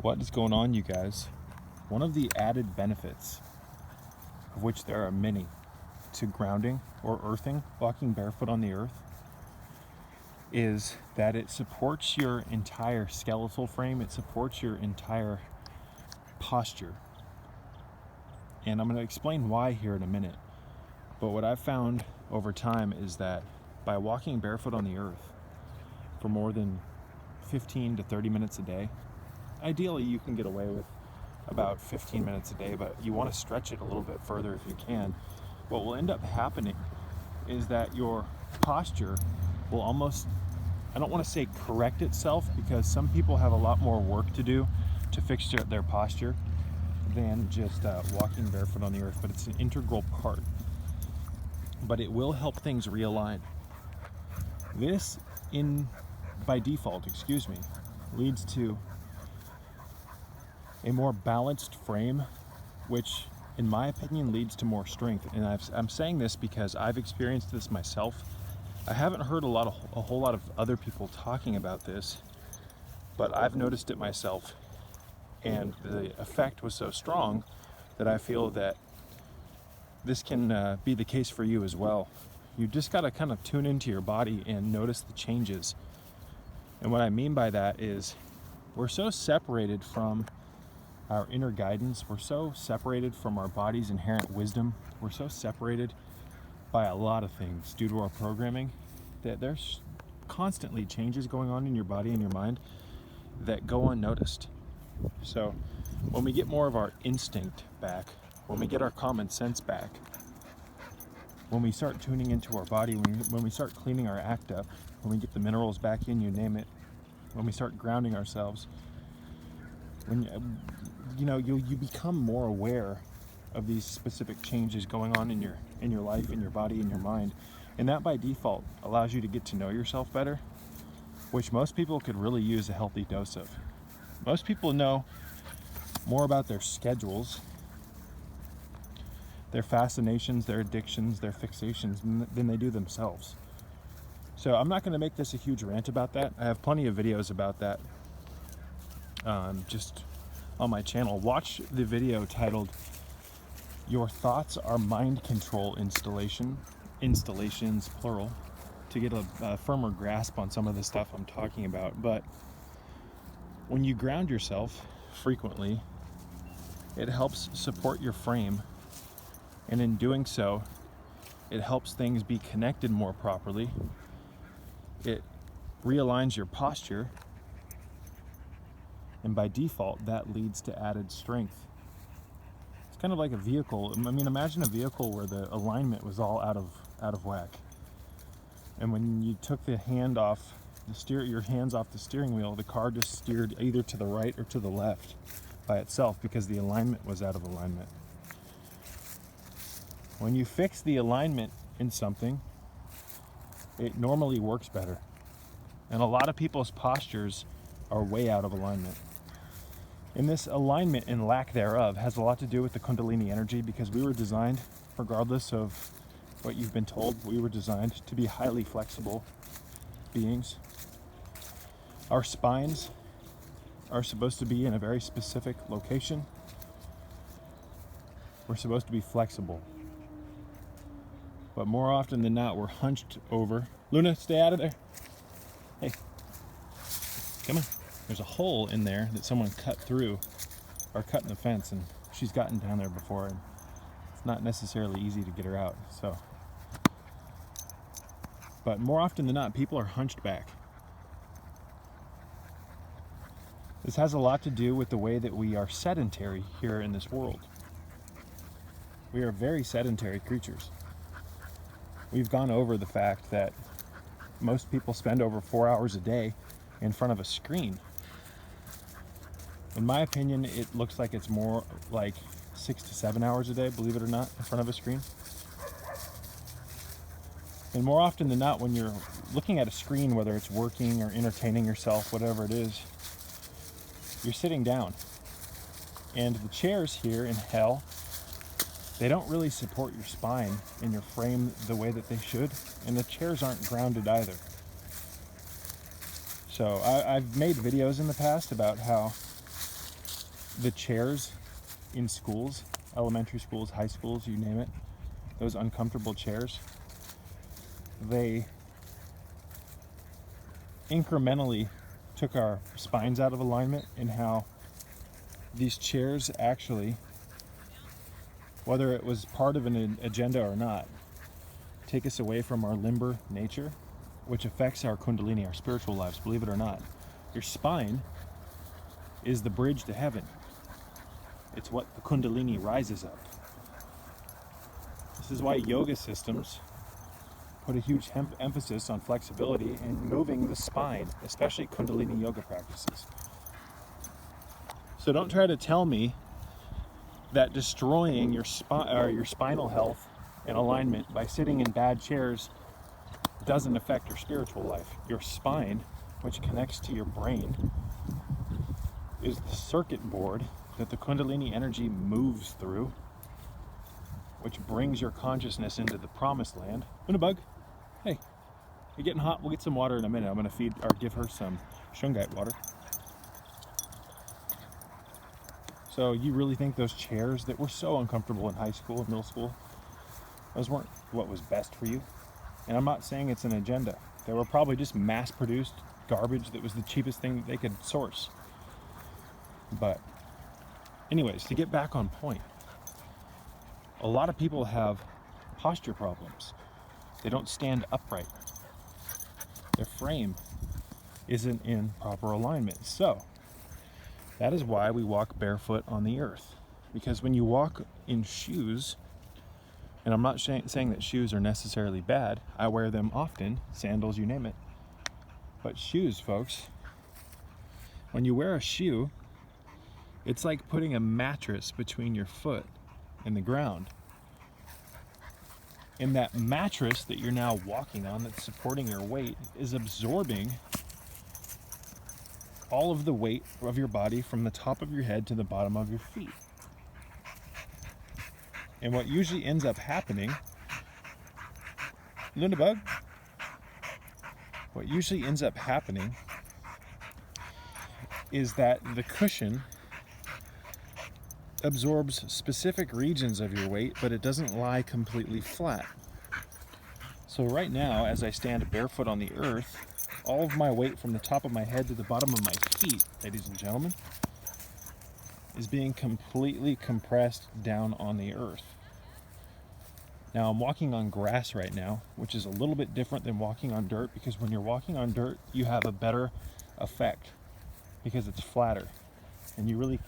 What is going on, you guys? One of the added benefits, of which there are many, to grounding or earthing, walking barefoot on the earth, is that it supports your entire skeletal frame. It supports your entire posture. And I'm going to explain why here in a minute. But what I've found over time is that by walking barefoot on the earth for more than 15 to 30 minutes a day, ideally you can get away with about 15 minutes a day, but you want to stretch it a little bit further if you can. What will end up happening is that your posture will almost, I don't want to say correct itself, because some people have a lot more work to do to fix their posture than just walking barefoot on the earth, but it's an integral part. But it will help things realign. This, by default, leads to a more balanced frame, which in my opinion leads to more strength. And I'm saying this because I've experienced this myself. I haven't heard a whole lot of other people talking about this, but I've noticed it myself, and the effect was so strong that I feel that this can be the case for you as well. You just got to kind of tune into your body and notice the changes. And what I mean by that is we're so separated from our inner guidance. We're so separated from our body's inherent wisdom. We're so separated by a lot of things due to our programming that there's constantly changes going on in your body and your mind that go unnoticed. So when we get more of our instinct back, when we get our common sense back, when we start tuning into our body, when we start cleaning our act up, when we get the minerals back in, you name it, when we start grounding ourselves, when you become more aware of these specific changes going on in your life, in your body, in your mind, and that by default allows you to get to know yourself better, which most people could really use a healthy dose of. Most people know more about their schedules, their fascinations, their addictions, their fixations than they do themselves. So I'm not going to make this a huge rant about that. I have plenty of videos about that just on my channel. Watch the video titled "Your Thoughts Are Mind Control Installations plural, to get a firmer grasp on some of the stuff I'm talking about. But when you ground yourself frequently, it helps support your frame, and in doing so, it helps things be connected more properly. It realigns your posture, and by default, that leads to added strength. It's kind of like a vehicle. I mean, imagine a vehicle where the alignment was all out of whack, and when you took your hands off the steering wheel, the car just steered either to the right or to the left by itself because the alignment was out of alignment. When you fix the alignment in something, it normally works better. And a lot of people's postures are way out of alignment. And this alignment and lack thereof has a lot to do with the Kundalini energy, because we were designed, regardless of what you've been told, we were designed to be highly flexible beings. Our spines are supposed to be in a very specific location. We're supposed to be flexible. But more often than not, we're hunched over. Luna, stay out of there. Hey, come on. There's a hole in there that someone cut through, or cut in the fence, and she's gotten down there before, and it's not necessarily easy to get her out. So, but more often than not, people are hunched back. This has a lot to do with the way that we are sedentary here in this world. We are very sedentary creatures. We've gone over the fact that most people spend over 4 hours a day in front of a screen. In my opinion, it looks like it's more like 6 to 7 hours a day, believe it or not, in front of a screen. And more often than not, when you're looking at a screen, whether it's working or entertaining yourself, whatever it is, you're sitting down. And the chairs here in hell, they don't really support your spine and your frame the way that they should, and the chairs aren't grounded either. So I've made videos in the past about how the chairs in schools, elementary schools, high schools, you name it, those uncomfortable chairs, they incrementally took our spines out of alignment, and how these chairs actually, whether it was part of an agenda or not, take us away from our limber nature, which affects our kundalini, our spiritual lives, believe it or not. Your spine is the bridge to heaven. It's what the kundalini rises up. This is why yoga systems put a huge emphasis on flexibility and moving the spine, especially kundalini yoga practices. So don't try to tell me that destroying your spinal health and alignment by sitting in bad chairs doesn't affect your spiritual life. Your spine, which connects to your brain, is the circuit board that the kundalini energy moves through, which brings your consciousness into the promised land. Unabug, hey, you're getting hot. We'll get some water in a minute. I'm going to give her some shungite water. So you really think those chairs that were so uncomfortable in high school and middle school, those weren't what was best for you? And I'm not saying it's an agenda. They were probably just mass-produced garbage that was the cheapest thing that they could source. But anyways, to get back on point, a lot of people have posture problems. They don't stand upright. Their frame isn't in proper alignment. So that is why we walk barefoot on the earth. Because when you walk in shoes, and I'm not saying that shoes are necessarily bad. I wear them often, sandals, you name it. But shoes, folks, when you wear a shoe, it's like putting a mattress between your foot and the ground. And that mattress that you're now walking on, that's supporting your weight, is absorbing all of the weight of your body from the top of your head to the bottom of your feet. And what usually ends up happening, Lundabug, what usually ends up happening is that the cushion absorbs specific regions of your weight, but it doesn't lie completely flat. So right now, as I stand barefoot on the earth, all of my weight from the top of my head to the bottom of my feet, ladies and gentlemen, is being completely compressed down on the earth. Now I'm walking on grass right now, which is a little bit different than walking on dirt, because when you're walking on dirt, you have a better effect because it's flatter. And you really,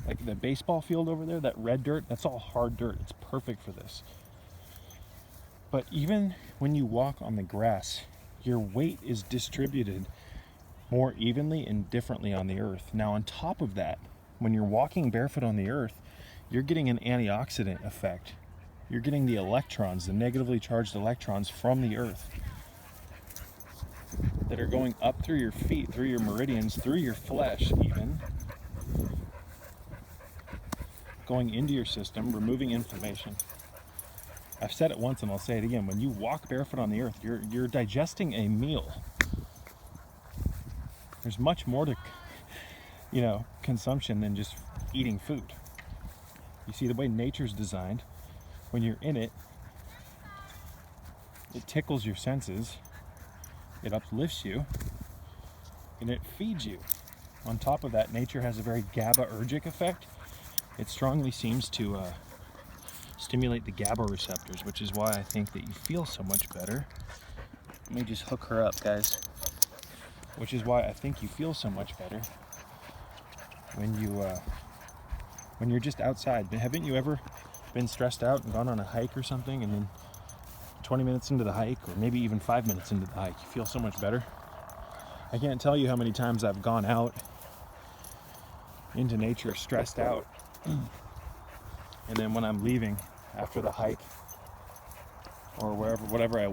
like the baseball field over there, that red dirt, that's all hard dirt. It's perfect for this. But even when you walk on the grass, your weight is distributed more evenly and differently on the earth. Now on top of that, when you're walking barefoot on the earth, you're getting an antioxidant effect. You're getting the electrons, the negatively charged electrons from the earth that are going up through your feet, through your meridians, through your flesh even, going into your system, removing inflammation. I've said it once and I'll say it again. When you walk barefoot on the earth, you're digesting a meal. There's much more to, consumption than just eating food. You see, the way nature's designed, when you're in it, it tickles your senses, it uplifts you, and it feeds you. On top of that, nature has a very GABAergic effect. It strongly seems to stimulate the GABA receptors, which is why I think that you feel so much better. Let me just hook her up, guys. Which is why I think you feel so much better when you're just outside. Haven't you ever been stressed out and gone on a hike or something, and then 20 minutes into the hike, or maybe even 5 minutes into the hike, you feel so much better? I can't tell you how many times I've gone out into nature stressed out, and then when I'm leaving after the hike, or whatever I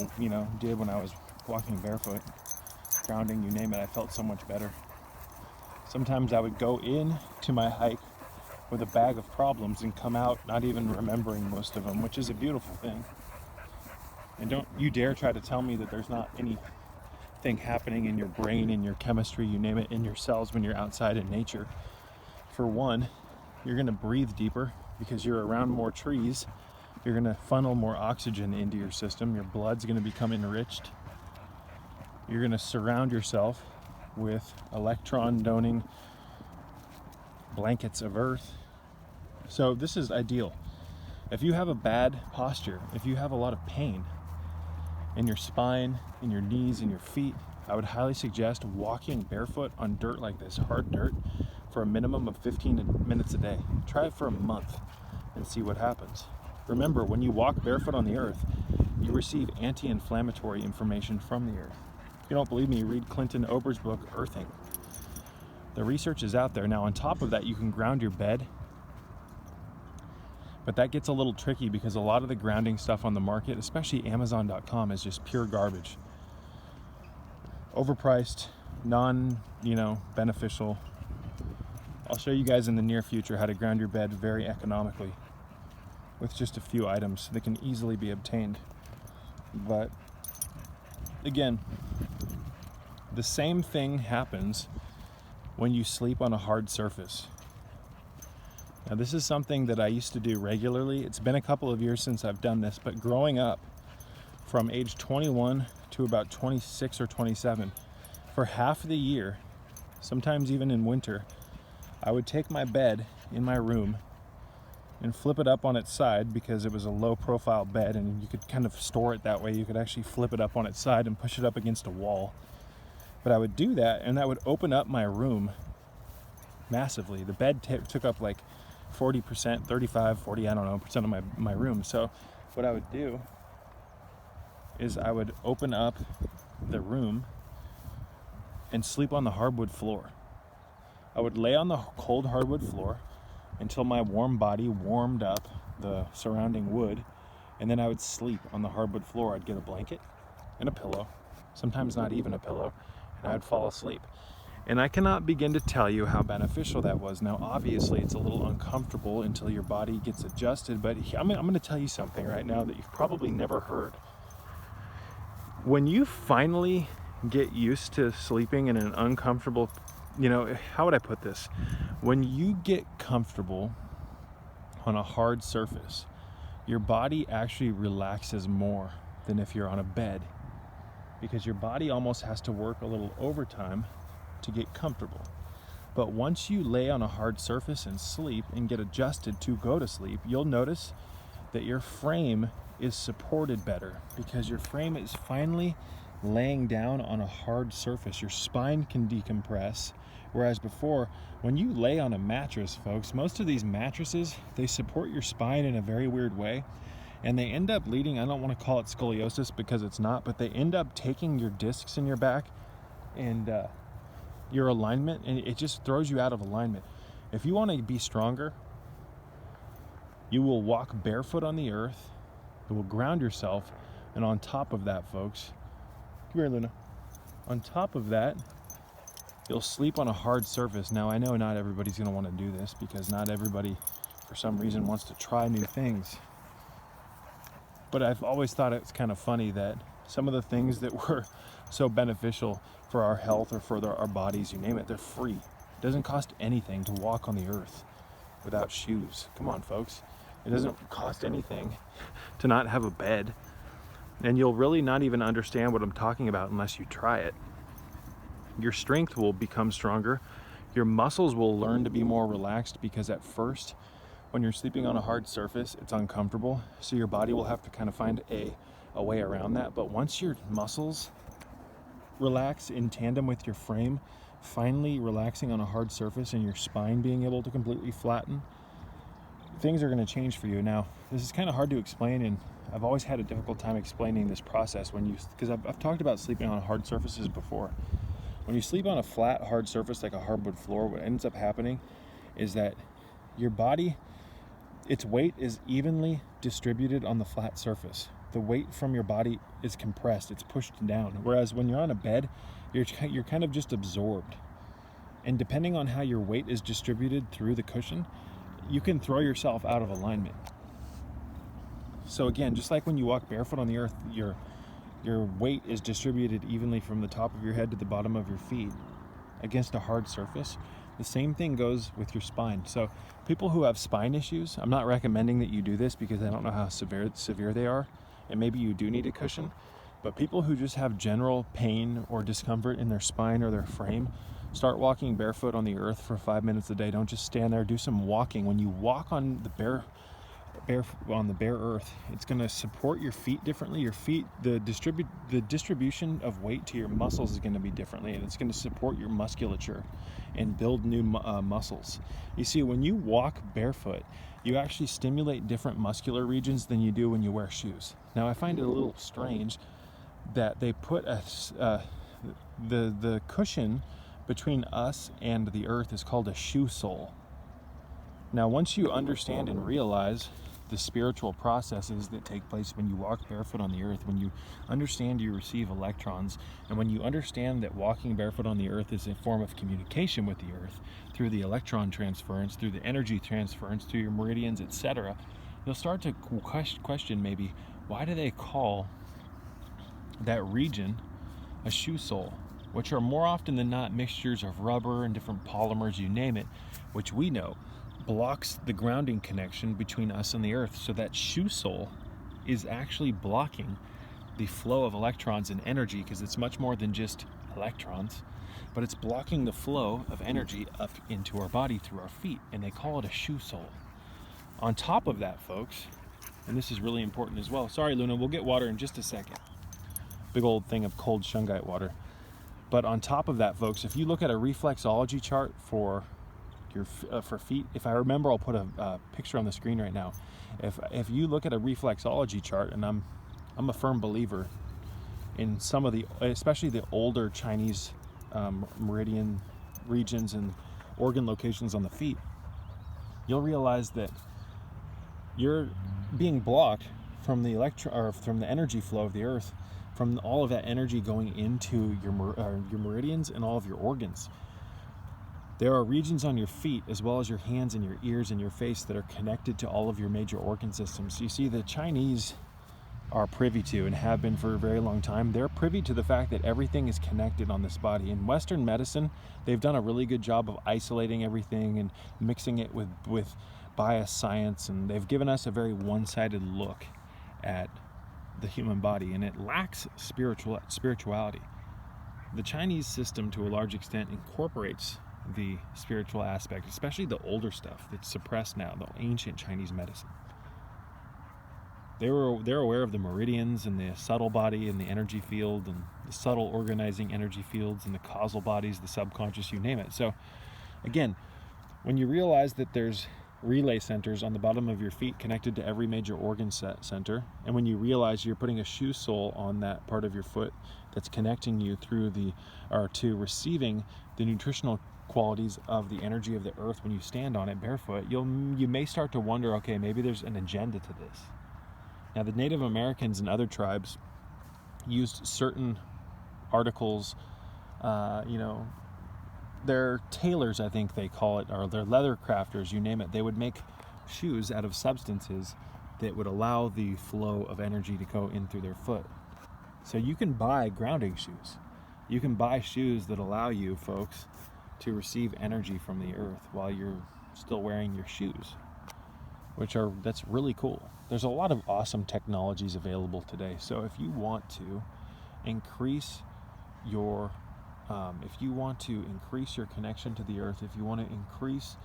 did when I was walking barefoot, grounding, you name it, I felt so much better. Sometimes I would go in to my hike with a bag of problems and come out not even remembering most of them, which is a beautiful thing. And don't you dare try to tell me that there's not anything happening in your brain, in your chemistry, you name it, in your cells when you're outside in nature. For one, You're gonna breathe deeper because you're around more trees. You're gonna funnel more oxygen into your system. Your blood's gonna become enriched. You're gonna surround yourself with electron-doning blankets of earth. So this is ideal. If you have a bad posture, if you have a lot of pain in your spine, in your knees, in your feet, I would highly suggest walking barefoot on dirt like this, hard dirt, for a minimum of 15 minutes a day. Try it for a month and see what happens. Remember, when you walk barefoot on the earth, you receive anti-inflammatory information from the earth. If you don't believe me, read Clinton Ober's book, Earthing. The research is out there. Now, on top of that, you can ground your bed, but that gets a little tricky because a lot of the grounding stuff on the market, especially Amazon.com, is just pure garbage. Overpriced, beneficial. I'll show you guys in the near future how to ground your bed very economically with just a few items that can easily be obtained. But again, the same thing happens when you sleep on a hard surface. Now, this is something that I used to do regularly. It's been a couple of years since I've done this, but growing up from age 21 to about 26 or 27, for half the year, sometimes even in winter, I would take my bed in my room and flip it up on its side because it was a low profile bed and you could kind of store it that way. You could actually flip it up on its side and push it up against a wall. But I would do that and that would open up my room massively. The bed took up like 40%, 35, 40, I don't know, percent of my room. So what I would do is I would open up the room and sleep on the hardwood floor. I would lay on the cold hardwood floor until my warm body warmed up the surrounding wood, and then I would sleep on the hardwood floor. I'd get a blanket and a pillow, sometimes not even a pillow, and I'd fall asleep. And I cannot begin to tell you how beneficial that was. Now, obviously, it's a little uncomfortable until your body gets adjusted, but I'm going to tell you something right now that you've probably never heard. When you finally get used to sleeping in an uncomfortable, how would I put this? When you get comfortable on a hard surface, your body actually relaxes more than if you're on a bed, because your body almost has to work a little overtime to get comfortable. But once you lay on a hard surface and sleep and get adjusted to go to sleep, you'll notice that your frame is supported better because your frame is finally laying down on a hard surface. Your spine can decompress, whereas before, when you lay on a mattress, folks, most of these mattresses, they support your spine in a very weird way, and they end up leading, I don't want to call it scoliosis because it's not, but they end up taking your discs in your back and your alignment, and it just throws you out of alignment. If you want to be stronger, you will walk barefoot on the earth, you will ground yourself, and on top of that, folks, come here, Luna. On top of that, you'll sleep on a hard surface. Now, I know not everybody's going to want to do this because not everybody, for some reason, wants to try new things. But I've always thought it's kind of funny that some of the things that were so beneficial for our health or for our bodies, you name it, they're free. It doesn't cost anything to walk on the earth without shoes. Come on, folks. It doesn't cost anything to not have a bed. And you'll really not even understand what I'm talking about unless you try it. Your strength will become stronger. Your muscles will learn to be more relaxed because at first, when you're sleeping on a hard surface, it's uncomfortable. So your body will have to kind of find a way around that. But once your muscles relax in tandem with your frame, finally relaxing on a hard surface and your spine being able to completely flatten, things are going to change for you. Now, this is kind of hard to explain, and I've always had a difficult time explaining this process because I've talked about sleeping on hard surfaces before. When you sleep on a flat, hard surface like a hardwood floor, what ends up happening is that your body, its weight is evenly distributed on the flat surface. The weight from your body is compressed, it's pushed down. Whereas when you're on a bed, you're kind of just absorbed. And depending on how your weight is distributed through the cushion, you can throw yourself out of alignment. So again, just like when you walk barefoot on the earth, your weight is distributed evenly from the top of your head to the bottom of your feet against a hard surface. The same thing goes with your spine. So people who have spine issues, I'm not recommending that you do this because I don't know how severe they are, and maybe you do need a cushion. But people who just have general pain or discomfort in their spine or their frame, start walking barefoot on the earth for 5 minutes a day. Don't just stand there. Do some walking. When you walk on the bare earth, it's going to support your feet differently. Your feet, the distribution of weight to your muscles is going to be differently, and it's going to support your musculature and build new muscles. You see, when you walk barefoot, you actually stimulate different muscular regions than you do when you wear shoes. Now, I find it a little strange that they put the cushion between us and the earth is called a shoe sole. Now, once you understand and realize the spiritual processes that take place when you walk barefoot on the earth, when you understand you receive electrons, and when you understand that walking barefoot on the earth is a form of communication with the earth through the electron transference, through the energy transference, through your meridians, etc., you'll start to question maybe, why do they call that region a shoe sole, which are more often than not mixtures of rubber and different polymers, you name it, which we know blocks the grounding connection between us and the earth. So that shoe sole is actually blocking the flow of electrons and energy, because it's much more than just electrons, but it's blocking the flow of energy up into our body through our feet, and they call it a shoe sole. On top of that, folks, and this is really important as well. Sorry, Luna, we'll get water in just a second. Big old thing of cold shungite water. But on top of that, folks, if you look at a reflexology chart for your for feet, if I remember, I'll put a picture on the screen right now. If you look at a reflexology chart, and I'm a firm believer in some of the, especially the older Chinese meridian regions and organ locations on the feet, you'll realize that you're being blocked from the from the energy flow of the earth, from all of that energy going into your meridians and all of your organs. There are regions on your feet, as well as your hands and your ears and your face, that are connected to all of your major organ systems. You see, the Chinese are privy to, and have been for a very long time, they're privy to the fact that everything is connected on this body. In Western medicine, they've done a really good job of isolating everything and mixing it with bias science, and they've given us a very one-sided look at the human body, and it lacks spirituality. The Chinese system, to a large extent, incorporates the spiritual aspect, especially the older stuff that's suppressed now, the ancient Chinese medicine. They're aware of the meridians and the subtle body and the energy field and the subtle organizing energy fields and the causal bodies, the subconscious, you name it. So again, when you realize that there's relay centers on the bottom of your feet connected to every major organ center, and when you realize you're putting a shoe sole on that part of your foot that's connecting you to receiving the nutritional qualities of the energy of the earth when you stand on it barefoot, you may start to wonder, okay, maybe there's an agenda to this. Now, the Native Americans and other tribes used certain articles, they're tailors, I think they call it, or they're leather crafters, you name it. They would make shoes out of substances that would allow the flow of energy to go in through their foot. So you can buy grounding shoes. You can buy shoes that allow you, folks, to receive energy from the earth while you're still wearing your shoes, that's really cool. There's a lot of awesome technologies available today. So if you want to increase your connection to the earth, if you want to increase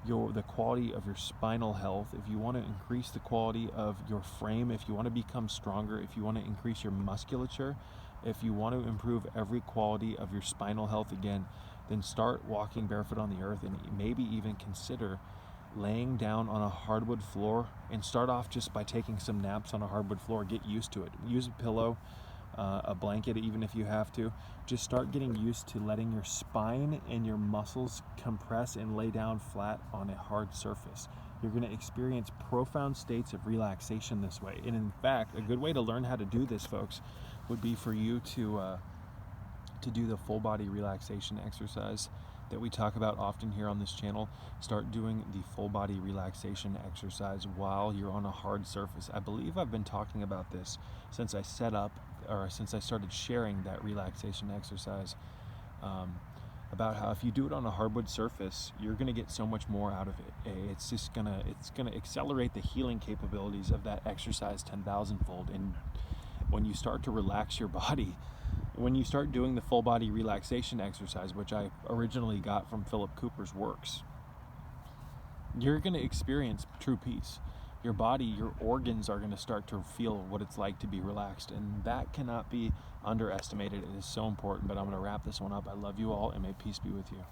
the quality of your spinal health, if you want to increase the quality of your frame, if you want to become stronger, if you want to increase your musculature, if you want to improve every quality of your spinal health again, then start walking barefoot on the earth, and maybe even consider laying down on a hardwood floor, and start off just by taking some naps on a hardwood floor. Get used to it. Use a pillow, a blanket, even if you have to. Just start getting used to letting your spine and your muscles compress and lay down flat on a hard surface. You're going to experience profound states of relaxation this way. And in fact, a good way to learn how to do this, folks, would be for you to do the full body relaxation exercise that we talk about often here on this channel. Start doing the full body relaxation exercise while you're on a hard surface. I believe I've been talking about this since I started sharing that relaxation exercise about how if you do it on a hardwood surface, you're going to get so much more out of it. It's going to accelerate the healing capabilities of that exercise 10,000-fold. And when you start to relax your body, when you start doing the full body relaxation exercise, which I originally got from Philip Cooper's works, you're going to experience true peace. Your body, your organs are going to start to feel what it's like to be relaxed, and that cannot be underestimated. It is so important. But I'm going to wrap this one up. I love you all, and may peace be with you.